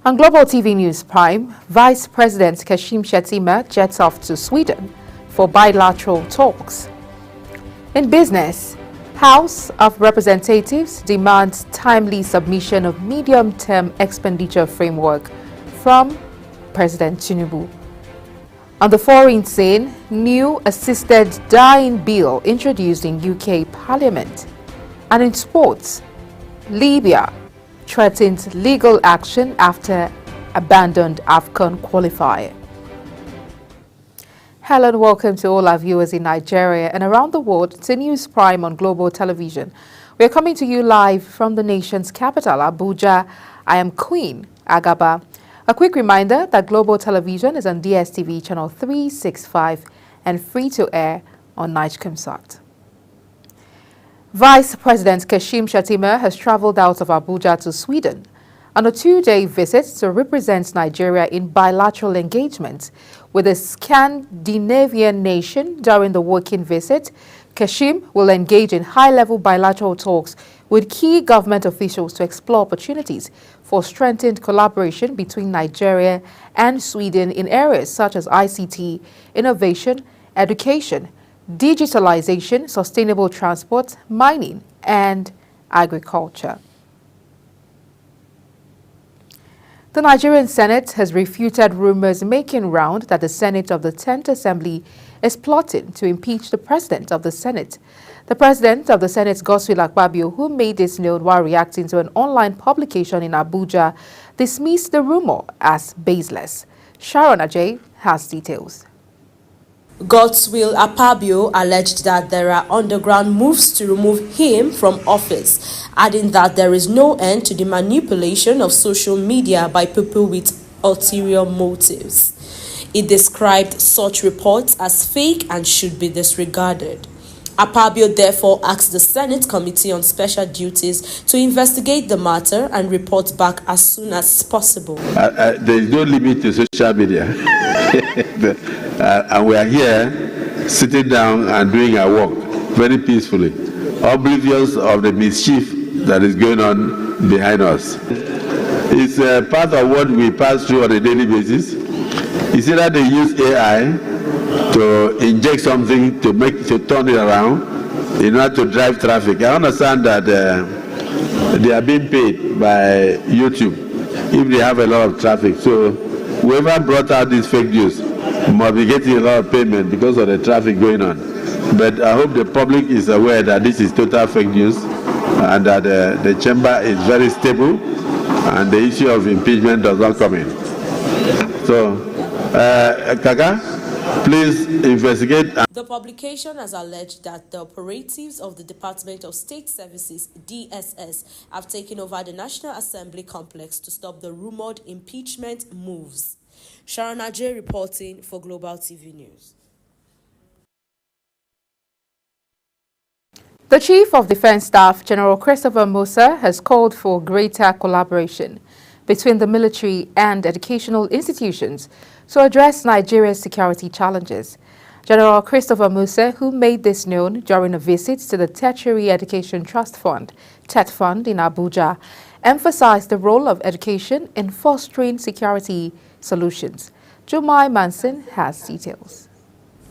On Global TV News Prime, Vice President Kashim Shettima jets off to Sweden for bilateral talks. In business, House of Representatives demands timely submission of medium-term expenditure framework from President Tinubu. On the foreign scene, new assisted dying bill introduced in UK Parliament. And in sports, Libya threatens legal action after abandoned AFCON qualifier. Hello and welcome to all our viewers in Nigeria and around the world to News Prime on Global Television. We are coming to you live from the nation's capital, Abuja. I am Queen Agaba. A quick reminder that Global Television is on DSTV channel 365 and free to air on Nigecomsat. Vice President Kashim Shettima has traveled out of Abuja to Sweden on a two-day visit to represent Nigeria in bilateral engagement with a Scandinavian nation. During the working visit, Kashim will engage in high-level bilateral talks with key government officials to explore opportunities for strengthened collaboration between Nigeria and Sweden in areas such as ICT, innovation, education, digitalization, sustainable transport, mining, and agriculture. The Nigerian Senate has refuted rumors making round that the Senate of the 10th Assembly is plotting to impeach the President of the Senate. The President of the Senate, Godswill Akpabio, who made this known while reacting to an online publication in Abuja, dismissed the rumor as baseless. Sharon Ajay has details. Godswill Akpabio alleged that there are underground moves to remove him from office, adding that there is no end to the manipulation of social media by people with ulterior motives. He described such reports as fake and should be disregarded. Akpabio therefore asked the Senate Committee on Special Duties to investigate the matter and report back as soon as possible. There is no limit to social media. And we are here sitting down and doing our work very peacefully, oblivious of the mischief that is going on behind us. It's part of what we pass through on a daily basis. It's either they use AI to inject something to turn it around in order to drive traffic. I understand that they are being paid by YouTube if they have a lot of traffic. So whoever brought out this fake news must be getting a lot of payment because of the traffic going on. But I hope the public is aware that this is total fake news and that the chamber is very stable and the issue of impeachment does not come in. So, Kaka, please investigate. The publication has alleged that the operatives of the Department of State Services, DSS, have taken over the National Assembly complex to stop the rumored impeachment moves. Sharon Ajay reporting for Global TV News. The Chief of Defense Staff, General Christopher Musa, has called for greater collaboration between the military and educational institutions to address Nigeria's security challenges. General Christopher Musa, who made this known during a visit to the Tertiary Education Trust Fund, TET Fund in Abuja, emphasized the role of education in fostering security solutions. Jumai Manson has details.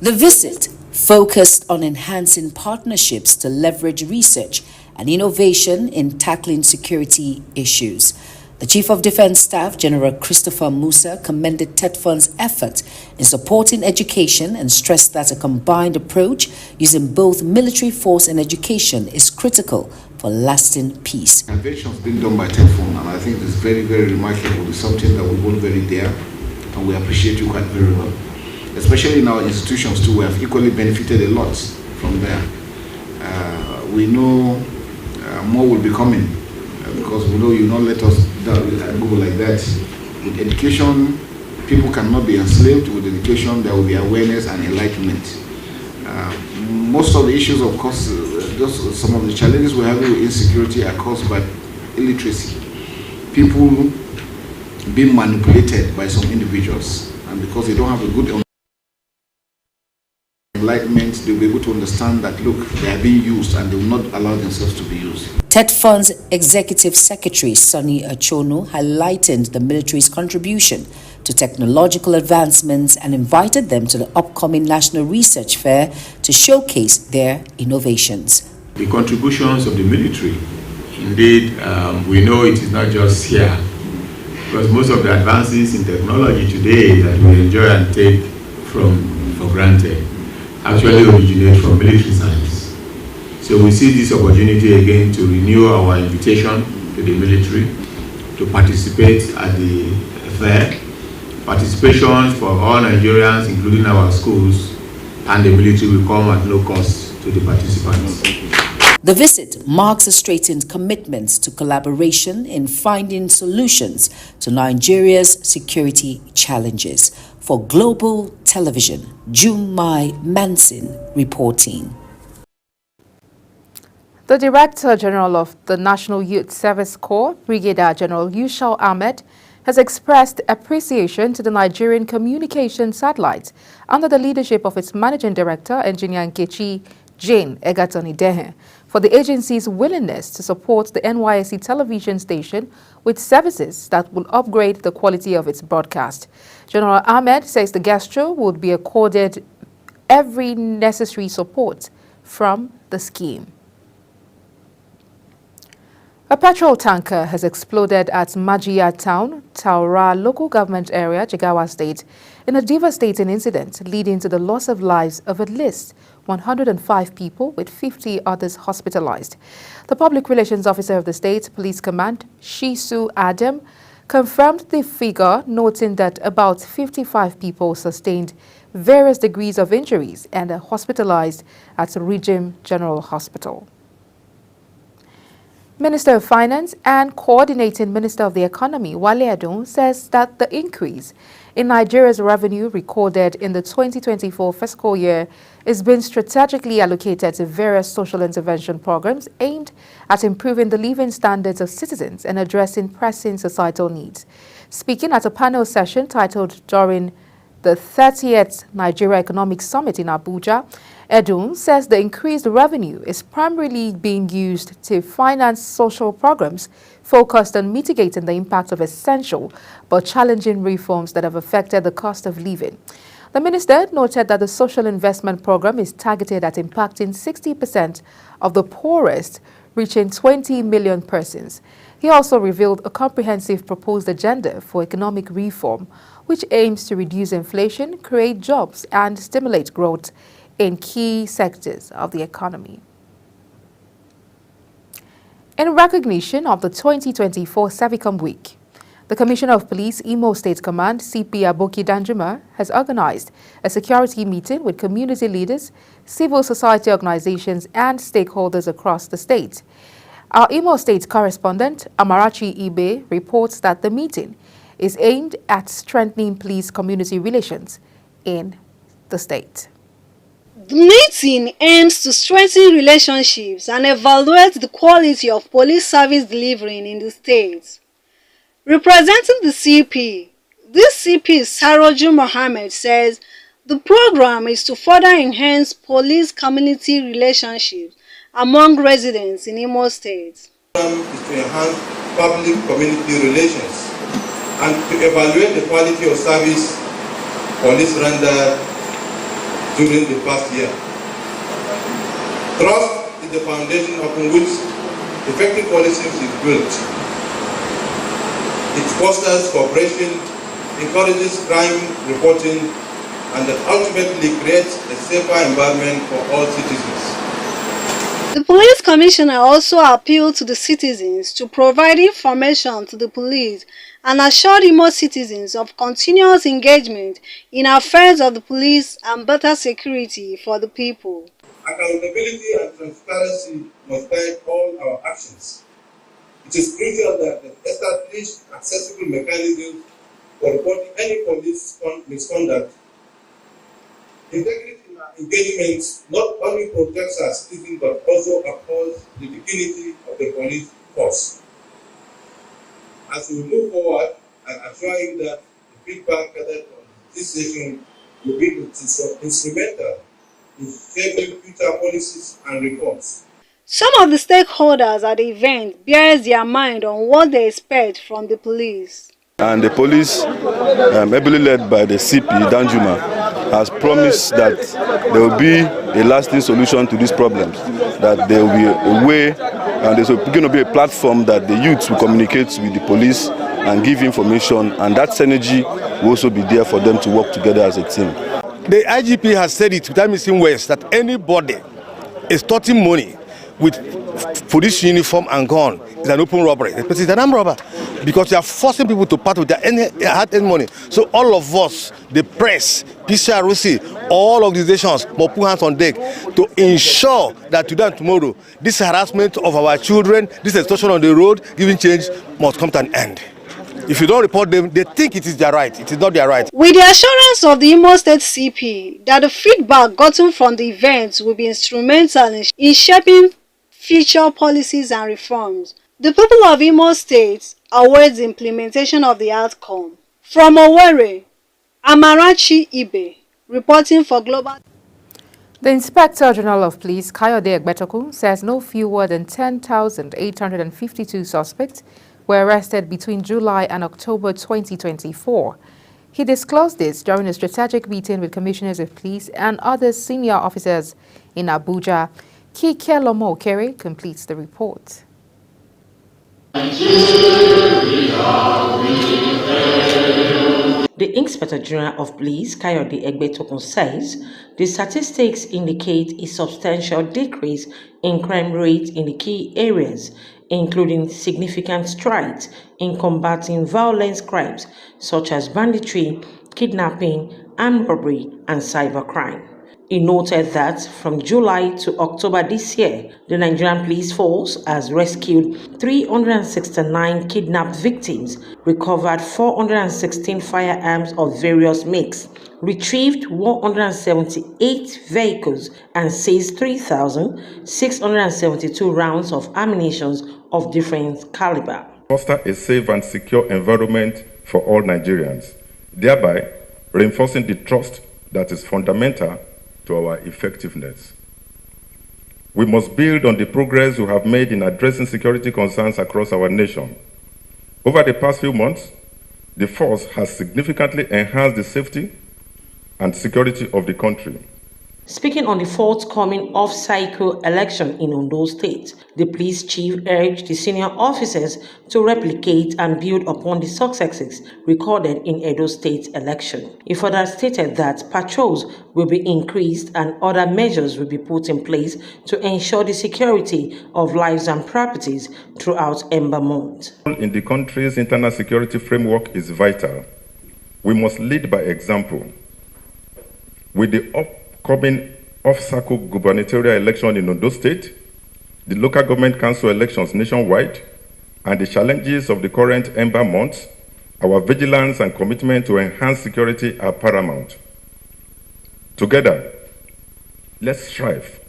The visit focused on enhancing partnerships to leverage research and innovation in tackling security issues. The Chief of Defense Staff, General Christopher Musa, commended TET Fund's effort in supporting education and stressed that a combined approach using both military force and education is critical for lasting peace. Innovations being done by TET Fund, and I think it's very, very remarkable. It's something that we hold very dear, and we appreciate you quite very well. Especially in our institutions too, we have equally benefited a lot from there. We know more will be coming because we know you not let us go like that. With education, people cannot be enslaved. With education, there will be awareness and enlightenment. Most of the issues, of course, some of the challenges we have with insecurity are caused by illiteracy. People being manipulated by some individuals, and because they don't have a good enlightenment, they'll be able to understand that, look, they are being used and they will not allow themselves to be used. TED Fund's Executive Secretary Sonny Achono highlighted the military's contribution to technological advancements and invited them to the upcoming National Research Fair to showcase their innovations. The contributions of the military, indeed, we know it is not just here, because most of the advances in technology today that we enjoy and take for granted actually originate from military science. So we see this opportunity again to renew our invitation to the military to participate at the fair. Participation for all Nigerians, including our schools, and the military will come at no cost to the participants. The visit marks a straightened commitment to collaboration in finding solutions to Nigeria's security challenges. For Global Television, Jumai Manson reporting. The Director General of the National Youth Service Corps, Brigadier General Yushau Ahmed, has expressed appreciation to the Nigerian communication satellite under the leadership of its Managing Director, Engineer Nkechi Jane Egatoni-Dehe, for the agency's willingness to support the NYSC television station with services that will upgrade the quality of its broadcast. General Ahmed says the Gastro would be accorded every necessary support from the scheme. A petrol tanker has exploded at Majia Town, Taura local government area, Jigawa State, in a devastating incident leading to the loss of lives of at least 105 people, with 50 others hospitalized. The Public Relations Officer of the State Police Command, Shisu Adam, confirmed the figure, noting that about 55 people sustained various degrees of injuries and are hospitalized at Rijim General Hospital. Minister of Finance and Coordinating Minister of the Economy, Wale Edun, says that the increase in Nigeria's revenue recorded in the 2024 fiscal year is being strategically allocated to various social intervention programs aimed at improving the living standards of citizens and addressing pressing societal needs. Speaking at a panel session titled during the 30th Nigeria Economic Summit in Abuja, Edun says the increased revenue is primarily being used to finance social programs focused on mitigating the impact of essential but challenging reforms that have affected the cost of living. The minister noted that the social investment program is targeted at impacting 60% of the poorest, reaching 20 million persons. He also revealed a comprehensive proposed agenda for economic reform, which aims to reduce inflation, create jobs, and stimulate growth in key sectors of the economy. In recognition of the 2024 Savicom Week, the Commissioner of Police, Imo State Command, CP Aboki Danjuma, has organized a security meeting with community leaders, civil society organizations, and stakeholders across the state. Our Imo State correspondent, Amarachi Ibe, reports that the meeting is aimed at strengthening police-community relations in the state. The meeting aims to strengthen relationships and evaluate the quality of police service delivery in the state. Representing the CP, this CP Saroju Mohammed says the program is to further enhance police-community relationships among residents in Imo State. The program is to enhance public-community relations and to evaluate the quality of service police rendered during the past year. Trust is the foundation upon which effective policies is built. It fosters cooperation, encourages crime reporting, and ultimately creates a safer environment for all citizens. The police commissioner also appealed to the citizens to provide information to the police and assured Imo citizens of continuous engagement in affairs of the police and better security for the people. Accountability and transparency must guide all our actions. It is crucial that the established accessible mechanisms for reporting any police misconduct. Integrity in our engagement not only protects our citizens but also upholds the dignity of the police force. As we move forward, I assure you that the feedback gathered on this session will be instrumental in favoring future policies and reforms. Some of the stakeholders at the event bears their mind on what they expect from the police. And the police, ably led by the CP, Danjuma, has promised that there will be a lasting solution to these problems, that there will be a way, and there's going to be a platform that the youths will communicate with the police and give information, and that synergy will also be there for them to work together as a team. The IGP has said it without missing words that anybody extorting money with police uniform and gun is an open robbery. It's an armed robber because they are forcing people to part with their hard-earned money. So all of us, the press, PCROC, all organizations must put hands on deck to ensure that today and tomorrow, this harassment of our children, this extortion on the road, giving change, must come to an end. If you don't report them, they think it is their right. It is not their right. With the assurance of the Imo State CP that the feedback gotten from the event will be instrumental in shaping future policies and reforms, the people of Imo State await the implementation of the outcome. From Owerri, Amarachi Ibe, reporting for Global. The Inspector General of Police, Kayode Egbetokun, says no fewer than 10,852 suspects were arrested between July and October 2024. He disclosed this during a strategic meeting with commissioners of police and other senior officers in Abuja. Kike Lomo Okere completes the report. The Inspector General of Police, Kayode Egbetokun, says the statistics indicate a substantial decrease in crime rate in the key areas, including significant strides in combating violent crimes such as banditry, kidnapping, armed robbery, and cybercrime. He noted that from July to October this year, the Nigerian Police Force has rescued 369 kidnapped victims, recovered 416 firearms of various makes, retrieved 178 vehicles, and seized 3,672 rounds of ammunition of different caliber. Foster a safe and secure environment for all Nigerians, thereby reinforcing the trust that is fundamental to our effectiveness. We must build on the progress we have made in addressing security concerns across our nation. Over the past few months, the force has significantly enhanced the safety and security of the country. Speaking on the forthcoming off-cycle election in Ondo State, the police chief urged the senior officers to replicate and build upon the successes recorded in Edo State election. He further stated that patrols will be increased and other measures will be put in place to ensure the security of lives and properties throughout Ember Month. In the country's internal security framework is vital. We must lead by example. With the upcoming off-cycle gubernatorial election in Ondo State, the local government council elections nationwide, and the challenges of the current Ember months, our vigilance and commitment to enhance security are paramount. Together, let's strive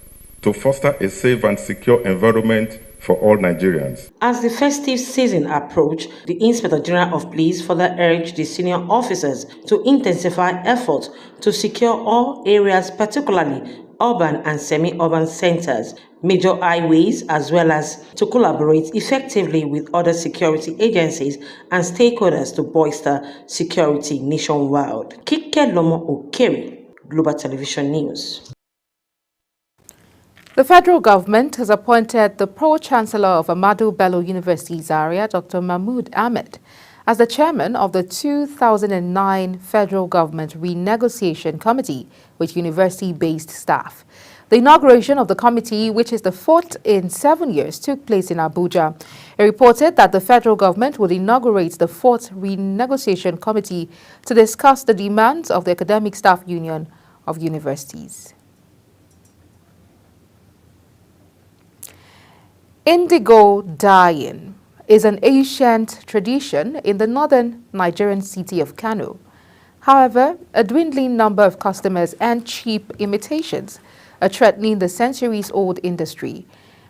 to foster a safe and secure environment for all Nigerians. As the festive season approached, the Inspector General of Police further urged the senior officers to intensify efforts to secure all areas, particularly urban and semi-urban centers, major highways, as well as to collaborate effectively with other security agencies and stakeholders to bolster security nationwide. Kike Lomo Okere, Global Television News. The federal government has appointed the Pro-Chancellor of Ahmadu Bello University Zaria, Dr. Mahmood Ahmed, as the chairman of the 2009 Federal Government Renegotiation Committee with university-based staff. The inauguration of the committee, which is the fourth in 7 years, took place in Abuja. It reported that the federal government would inaugurate the fourth renegotiation committee to discuss the demands of the Academic Staff Union of Universities. Indigo dyeing is an ancient tradition in the northern Nigerian city of Kano. However, a dwindling number of customers and cheap imitations are threatening the centuries-old industry.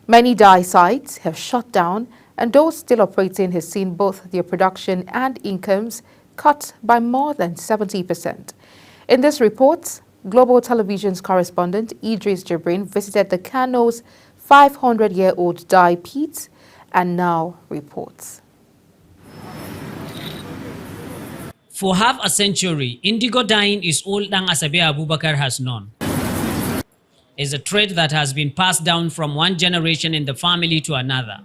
Many dye sites have shut down, and those still operating have seen both their production and incomes cut by more than 70%. In this report, Global Television's correspondent Idris Jibrin visited the Kano's 500-year-old dye pit and now reports. For half a century, indigo dyeing is all Dang Asabe Abubakar has known. It's a trade that has been passed down from one generation in the family to another.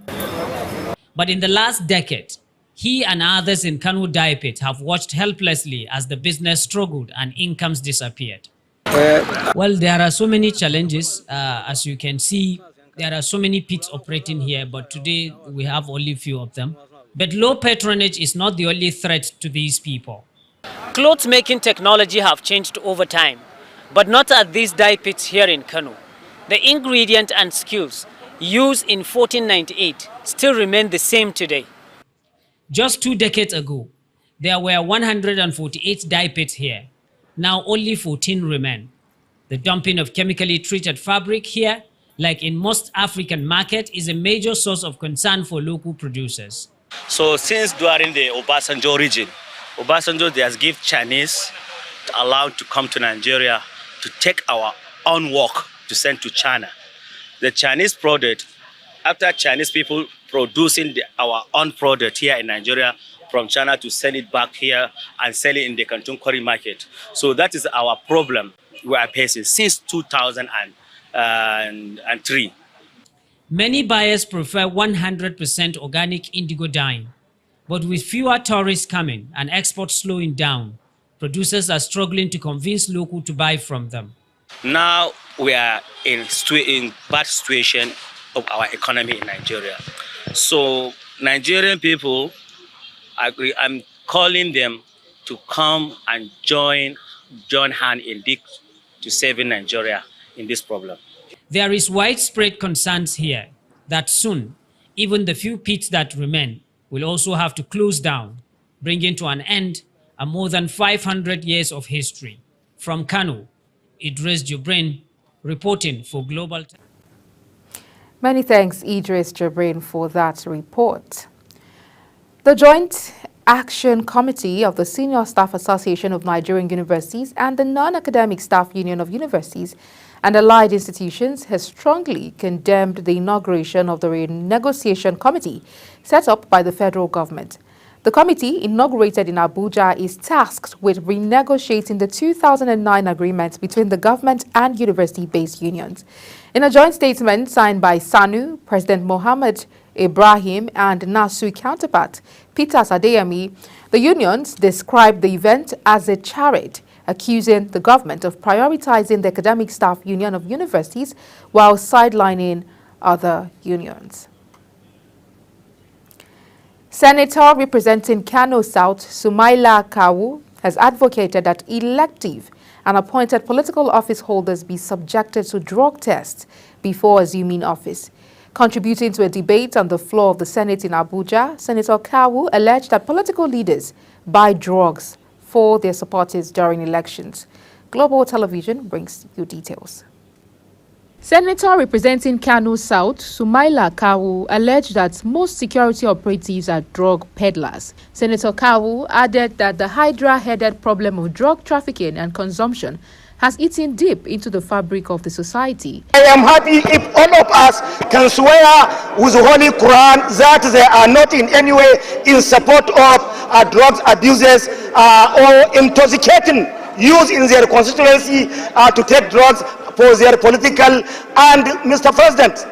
But in the last decade, he and others in Kano dye pit have watched helplessly as the business struggled and incomes disappeared. Well, there are so many challenges. As you can see, there are so many pits operating here, but today we have only few of them. But low patronage is not the only threat to these people. Clothes making technology have changed over time, but not at these dye pits here in Kano. The ingredient and skills used in 1498 still remain the same today. Just 2 decades ago, there were 148 dye pits here. Now only 14 remain. The dumping of chemically treated fabric here, like in most African markets, is a major source of concern for local producers. So since during the Obasanjo region, Obasanjo has given Chinese to allow to come to Nigeria to take our own work to send to China. The Chinese product, after Chinese people producing our own product here in Nigeria from China to send it back here and sell it in the Kantun Kori market. So that is our problem we are facing since 2003. Many buyers prefer 100% organic indigo dyeing, but with fewer tourists coming and exports slowing down, producers are struggling to convince local to buy from them. Now we are in bad situation of our economy in Nigeria. So Nigerian people, I'm calling them to come and join hand in this to saving Nigeria in this problem. There is widespread concerns here that soon, even the few pits that remain will also have to close down, bringing to an end a more than 500 years of history. From Kano, Idris Jibrin, reporting for Global. Many thanks, Idris Jibrin, for that report. The Joint Action Committee of the Senior Staff Association of Nigerian Universities and the Non-Academic Staff Union of Universities and allied institutions has strongly condemned the inauguration of the Renegotiation Committee set up by the federal government. The committee, inaugurated in Abuja, is tasked with renegotiating the 2009 agreement between the government and university-based unions. In a joint statement signed by SANU, President Mohammed Ibrahim, and NASU counterpart Peter Adeyemi, the unions described the event as a charade, accusing the government of prioritizing the Academic Staff Union of Universities while sidelining other unions. Senator representing Kano South, Sumaila Kawu, has advocated that elective and appointed political office holders be subjected to drug tests before assuming office. Contributing to a debate on the floor of the Senate in Abuja, Senator Kawu alleged that political leaders buy drugs for their supporters during elections. Global Television brings you details. Senator representing Kano South, Sumaila Kawu, alleged that most security operatives are drug peddlers. Senator Kawu added that the Hydra-headed problem of drug trafficking and consumption has eaten deep into the fabric of the society. I am happy if all of us can swear with the Holy Quran that they are not in any way in support of drug abusers or intoxicating youth in their constituency to take drugs for their political. And Mr. President,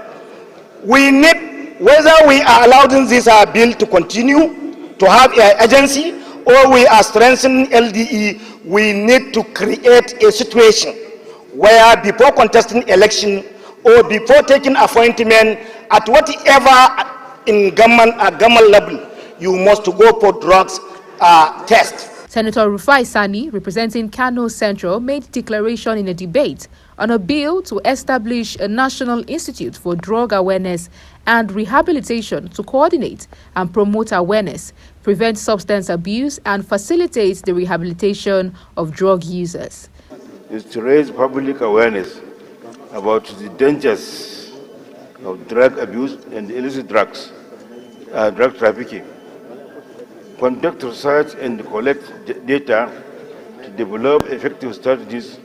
we need, whether we are allowing this bill to continue to have an agency or we are strengthening LDE, we need to create a situation where before contesting election or before taking appointment at whatever in government level, you must go for drugs test. Senator Rufai Sani, representing Kano Central, made declaration in a debate on a bill to establish a National Institute for Drug Awareness and Rehabilitation to coordinate and promote awareness, prevent substance abuse, and facilitate the rehabilitation of drug users. Is to raise public awareness about the dangers of drug abuse and illicit drugs, drug trafficking. Conduct research and collect data to develop effective strategies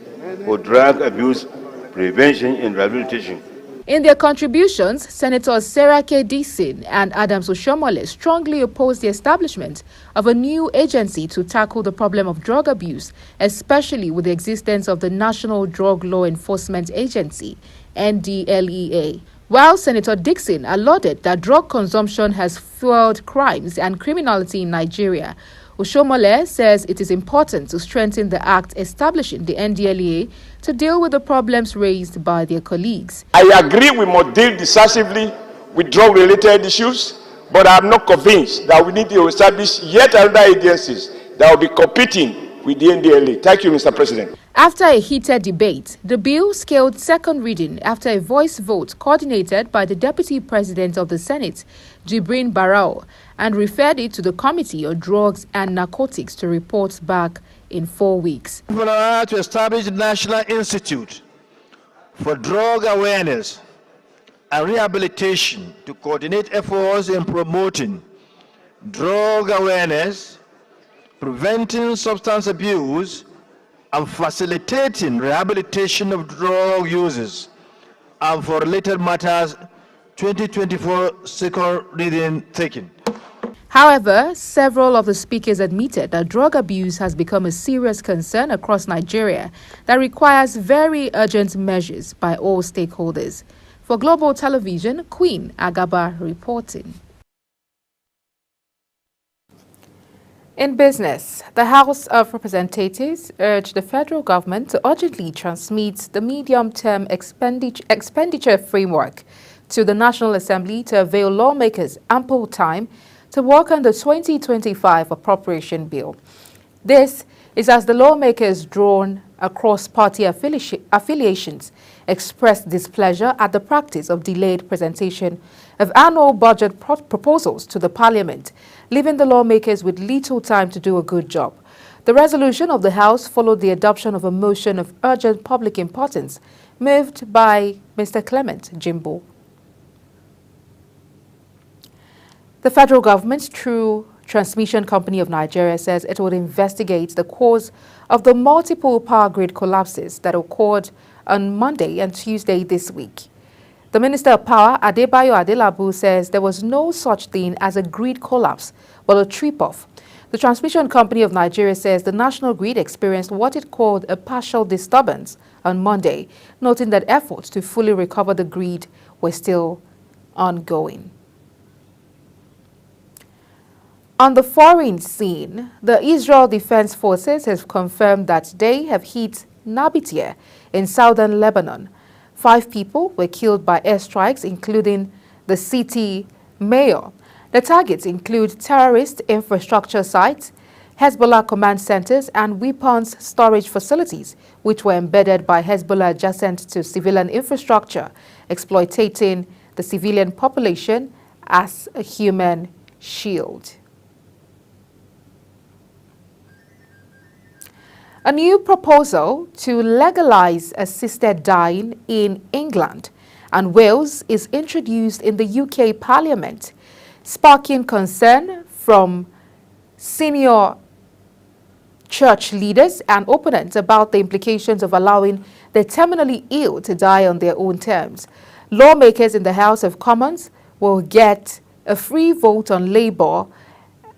for drug abuse prevention and rehabilitation. In their contributions, Senators Sarah K. Dixon and Adams Oshiomhole strongly opposed the establishment of a new agency to tackle the problem of drug abuse, especially with the existence of the National Drug Law Enforcement Agency, NDLEA. While Senator Dixon lauded that drug consumption has fueled crimes and criminality in Nigeria, Oshiomhole says it is important to strengthen the act establishing the NDLEA to deal with the problems raised by their colleagues. I agree we must deal decisively with drug-related issues, but I am not convinced that we need to establish yet another agencies that will be competing with the NDLEA. Thank you, Mr. President. After a heated debate, the bill scaled second reading after a voice vote coordinated by the Deputy President of the Senate, Jibrin Barau, and referred it to the Committee on Drugs and Narcotics to report back in 4 weeks. To establish the National Institute for Drug Awareness and Rehabilitation to coordinate efforts in promoting drug awareness, preventing substance abuse, and facilitating rehabilitation of drug users, and for related matters, 2024 second reading taken. However, several of the speakers admitted that drug abuse has become a serious concern across Nigeria that requires very urgent measures by all stakeholders. For Global Television, Queen Agaba reporting. In business, the House of Representatives urged the federal government to urgently transmit the medium-term expenditure framework to the National Assembly to avail lawmakers ample time to work on the 2025 appropriation bill. This is as the lawmakers drawn across party affiliations expressed displeasure at the practice of delayed presentation of annual budget proposals to the Parliament, leaving the lawmakers with little time to do a good job. The resolution of the House followed the adoption of a motion of urgent public importance moved by Mr. Clement Jimbo. The federal government, through Transmission Company of Nigeria, says it would investigate the cause of the multiple power grid collapses that occurred on Monday and Tuesday this week. The Minister of Power, Adebayo Adelabu, says there was no such thing as a grid collapse, but a trip-off. The Transmission Company of Nigeria says the national grid experienced what it called a partial disturbance on Monday, noting that efforts to fully recover the grid were still ongoing. On the foreign scene, the Israel Defense Forces have confirmed that they have hit Nabatea in southern Lebanon. 5 people were killed by airstrikes, including the city mayor. The targets include terrorist infrastructure sites, Hezbollah command centers, and weapons storage facilities, which were embedded by Hezbollah adjacent to civilian infrastructure, exploiting the civilian population as a human shield. A new proposal to legalize assisted dying in England and Wales is introduced in the UK Parliament, sparking concern from senior church leaders and opponents about the implications of allowing the terminally ill to die on their own terms. Lawmakers in the House of Commons will get a free vote on Labour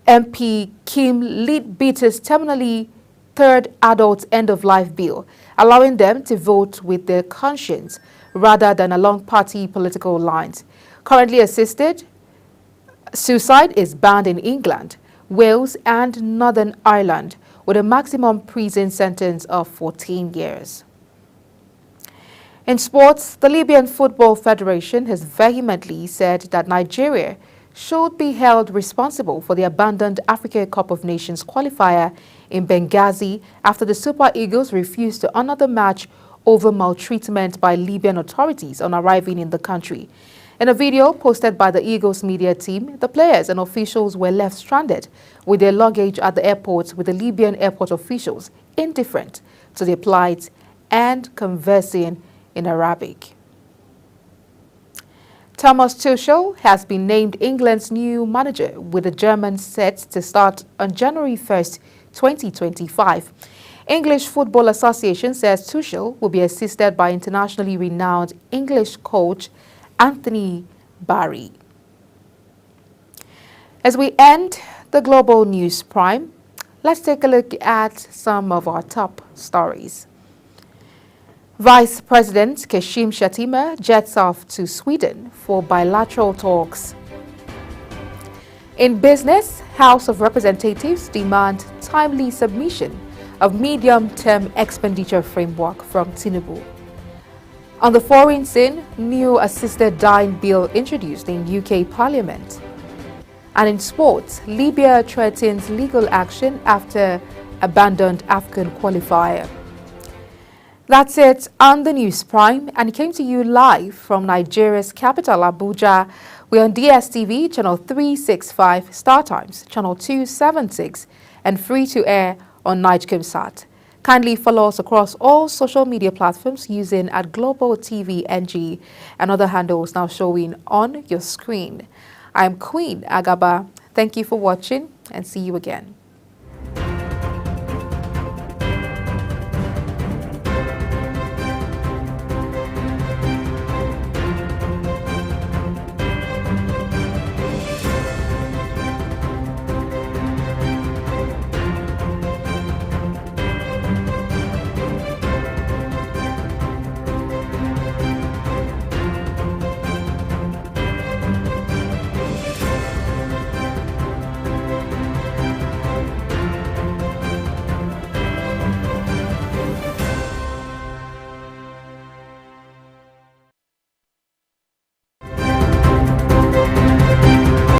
MP Kim Leadbitter's terminally third adult end-of-life bill, allowing them to vote with their conscience rather than along party political lines. Currently assisted suicide is banned in England, Wales and Northern Ireland with a maximum prison sentence of 14 years. In sports, the Libyan Football Federation has vehemently said that Nigeria should be held responsible for the abandoned Africa Cup of Nations qualifier in Benghazi after the Super Eagles refused to honor the match over maltreatment by Libyan authorities on arriving in the country. In a video posted by the Eagles media team, the players and officials were left stranded with their luggage at the airport, with the Libyan airport officials indifferent to their plight and conversing in Arabic. Thomas Tuchel has been named England's new manager, with the German set to start on January 1st, 2025. English Football Association says Tuchel will be assisted by internationally renowned English coach Anthony Barry. As we end the Global News Prime, let's take a look at some of our top stories. Vice President Kashim Shettima jets off to Sweden for bilateral talks. In business, House of Representatives demand timely submission of medium-term expenditure framework from Tinubu. On the foreign scene, new assisted dying bill introduced in UK Parliament. And in sports, Libya threatens legal action after abandoned Afghan qualifier. That's it on the News Prime, and it came to you live from Nigeria's capital, Abuja. We're on DSTV, channel 365, Star Times, channel 276, and free to air on Nigecomsat. Kindly follow us across all social media platforms using @Global TV NG and other handles now showing on your screen. I'm Queen Agaba. Thank you for watching and see you again.